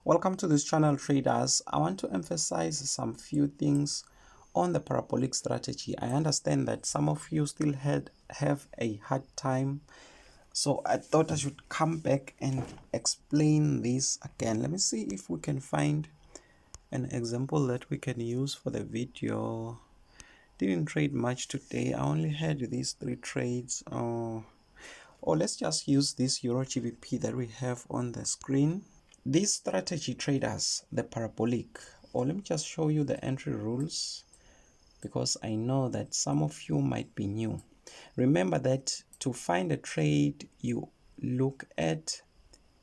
Welcome to this channel, traders. I want to emphasize some few things on the parabolic strategy. I understand that some of you still have a hard time, so I thought I should come back and explain this again. Let me see if we can find an example that we can use for the video. Didn't trade much today. I only had these 3 trades. Or let's just use this Euro GBP that we have on the screen. These strategy traders, the parabolic, or let me just show you the entry rules because I know that some of you might be new. Remember that to find a trade, you look at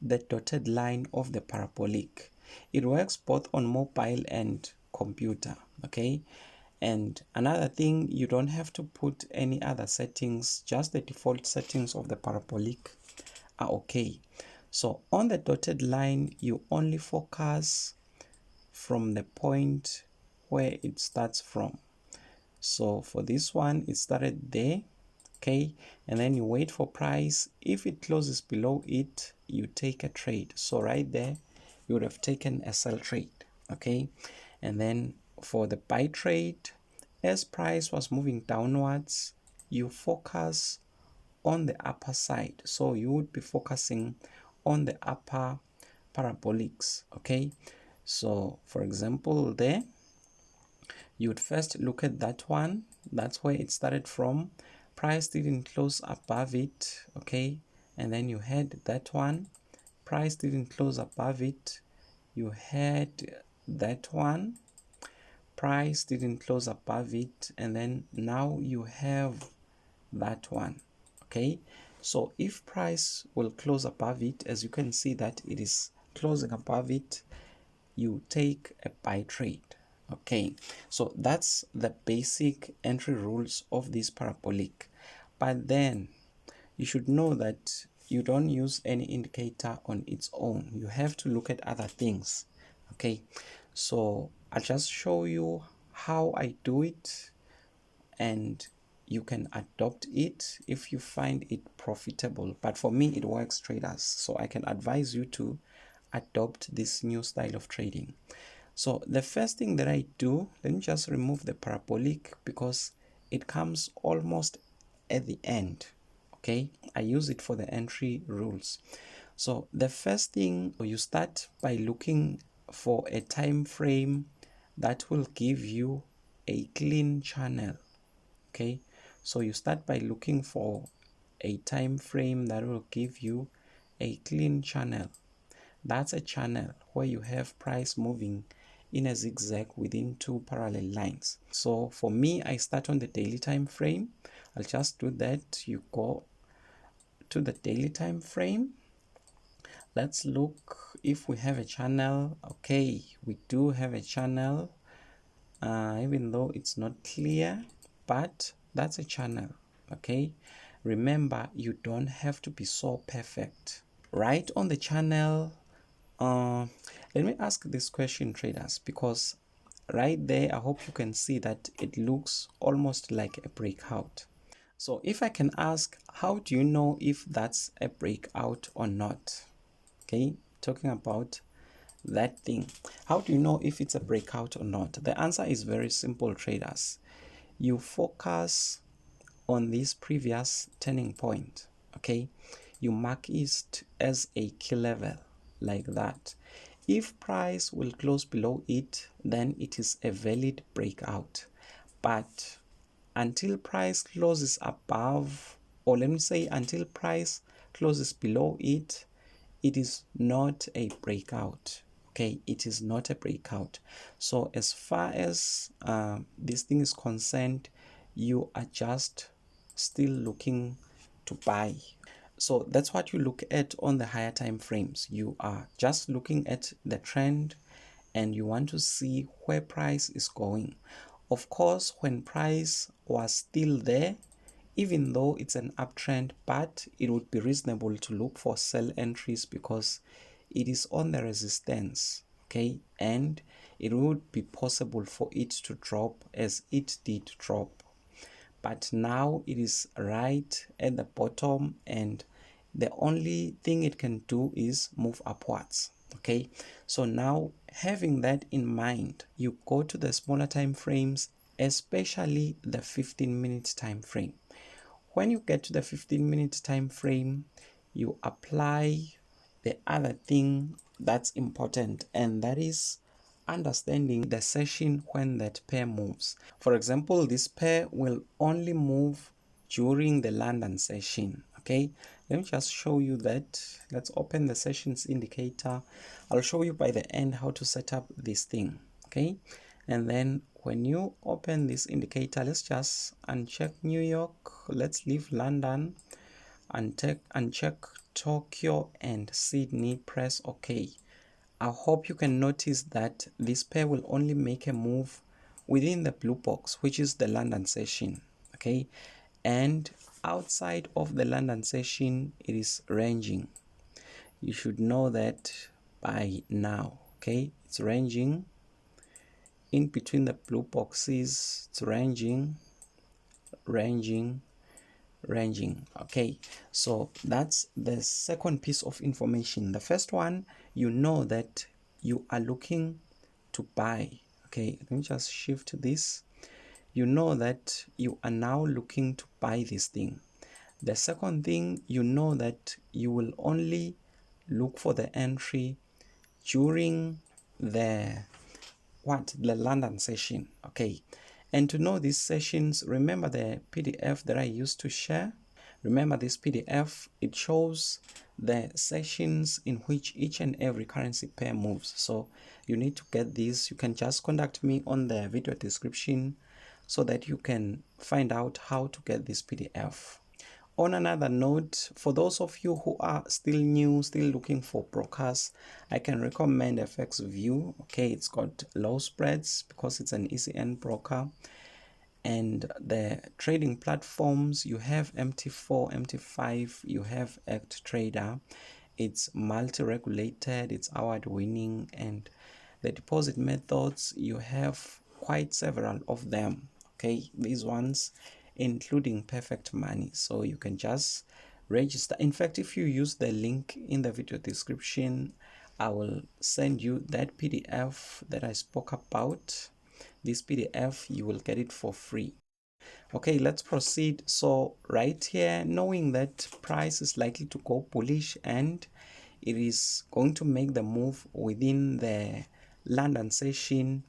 the dotted line of the parabolic. It works both on mobile and computer, okay? And another thing, you don't have to put any other settings, just the default settings of the parabolic are okay. So on the dotted line, you only focus from the point where it starts from. So for this one, it started there, okay? And then you wait for price. If it closes below it, you take a trade. So right there, you would have taken a sell trade, okay? And then for the buy trade, as price was moving downwards, you focus on the upper side. So you would be focusing on the upper parabolics, okay? So for example, there you would first look at that one. That's where it started from. Price didn't close above it, okay? And then you had that one. Price didn't close above it. You had that one. Price didn't close above it, and then now you have that one, okay? So if price will close above it, as you can see that it is closing above it, you take a buy trade, okay? So that's the basic entry rules of this parabolic. But then you should know that you don't use any indicator on its own. You have to look at other things, okay? So I'll just show you how I do it, and you can adopt it if you find it profitable. But for me, it works, traders, so I can advise you to adopt this new style of trading. So the first thing that I do, let me just remove the parabolic because it comes almost at the end, okay? I use it for the entry rules. So the first thing, you start by looking for a time frame that will give you a clean channel, okay? So you start by looking for a time frame that will give you a clean channel. That's a channel where you have price moving in a zigzag within 2 parallel lines. So for me, I start on the daily time frame. I'll just do that. You go to the daily time frame. Let's look if we have a channel. Okay, we do have a channel, even though it's not clear, but that's a channel, okay? Remember, you don't have to be so perfect. Right on the channel, let me ask this question, traders, because right there, I hope you can see that it looks almost like a breakout. So if I can ask, how do you know if that's a breakout or not? Okay, talking about that thing. How do you know if it's a breakout or not? The answer is very simple, traders. You focus on this previous turning point, okay? You mark it as a key level like that. If price will close below it, then it is a valid breakout. But until price closes above, or let me say until price closes below it, it is not a breakout, okay? It is not a breakout. So as far as this thing is concerned, you are just still looking to buy. So that's what you look at on the higher time frames. You are just looking at the trend and you want to see where price is going. Of course, when price was still there, even though it's an uptrend, but it would be reasonable to look for sell entries because it is on the resistance, okay? And it would be possible for it to drop as it did drop. But now it is right at the bottom and the only thing it can do is move upwards, Okay, so now having that in mind, you go to the smaller time frames, especially the 15-minute time frame. When you get to the 15-minute time frame, you apply the other thing that's important, and that is understanding the session when that pair moves. For example, this pair will only move during the London session. Okay, let me just show you that. Let's open the sessions indicator. I'll show you by the end how to set up this thing. Okay, and then when you open this indicator, let's just uncheck New York, let's leave London, uncheck Tokyo and Sydney, press OK. I hope you can notice that this pair will only make a move within the blue box, which is the London session. Okay, and outside of the London session, it is ranging. You should know that by now. Okay, it's ranging in between the blue boxes. It's ranging. Okay, so that's the second piece of information. The first one, you know that you are looking to buy. Okay, let me just shift this. You know that you are now looking to buy this thing. The second thing, you know that you will only look for the entry during the London session. Okay, and to know these sessions, remember the PDF that I used to share. Remember this PDF, it shows the sessions in which each and every currency pair moves. So you need to get these. You can just contact me on the video description so that you can find out how to get this PDF. On another note, for those of you who are still new, still looking for brokers, I can recommend FXView. Okay, it's got low spreads because it's an ECN broker. And the trading platforms, you have MT4, MT5, you have Act Trader. It's multi-regulated, it's award-winning, and the deposit methods, you have quite several of them. Okay, these ones including Perfect Money, so you can just register. In fact, if you use the link in the video description, I will send you that PDF that I spoke about. This PDF, you will get it for free. Okay, let's proceed. So right here, knowing that price is likely to go bullish and it is going to make the move within the London session,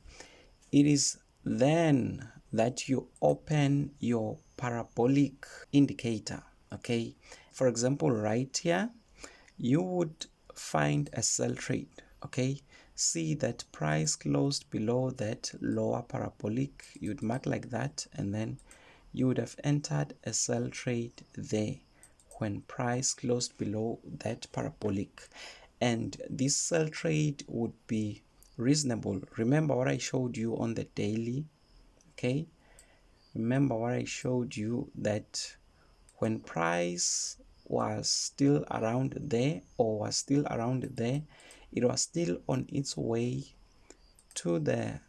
it is then that you open your parabolic indicator. Okay, for example, right here, you would find a sell trade. Okay, see that price closed below that lower parabolic, you'd mark like that, and then you would have entered a sell trade there when price closed below that parabolic, and this sell trade would be reasonable. Remember what I showed you on the daily. Okay, remember what I showed you, that when price was still around there, or was still around there, it was still on its way to the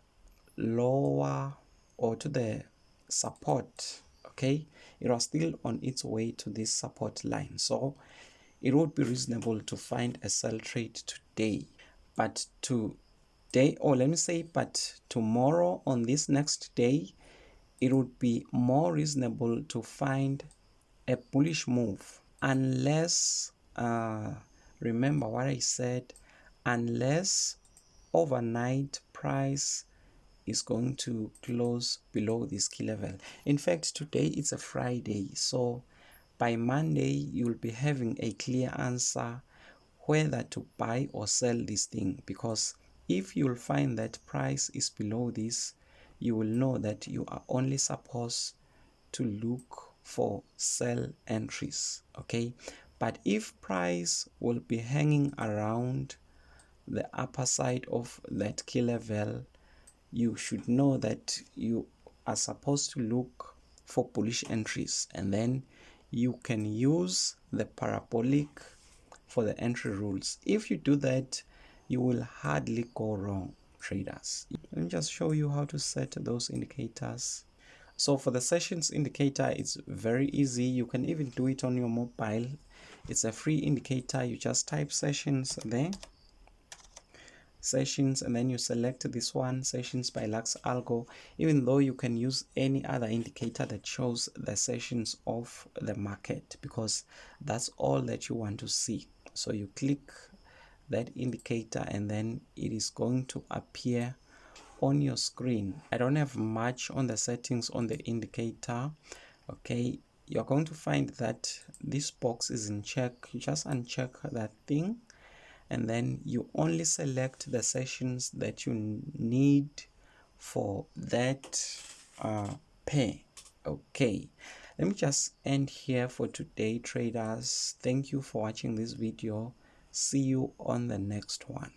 lower, or to the support. Okay, it was still on its way to this support line, so it would be reasonable to find a sell trade today. But today, or let me say, but tomorrow, on this next day, it would be more reasonable to find a bullish move, unless remember what I said, unless overnight price is going to close below this key level. In fact, today it's a Friday, so by Monday you'll be having a clear answer whether to buy or sell this thing, because if you'll find that price is below this, you will know that you are only supposed to look for sell entries. Okay, but if price will be hanging around the upper side of that key level, you should know that you are supposed to look for bullish entries, and then you can use the parabolic for the entry rules. If you do that, you will hardly go wrong, traders. Let me just show you how to set those indicators. So for the sessions indicator, it's very easy. You can even do it on your mobile. It's a free indicator. You just type sessions there. sessions, and then you select this one, sessions by Lux Algo, even though you can use any other indicator that shows the sessions of the market, because that's all that you want to see. So you click that indicator and then it is going to appear on your screen. I don't have much on the settings on the indicator. Okay, you're going to find that this box is in check. You just uncheck that thing and then you only select the sessions that you need for that pair. Okay, let me just end here for today, traders. Thank you for watching this video. See you on the next one.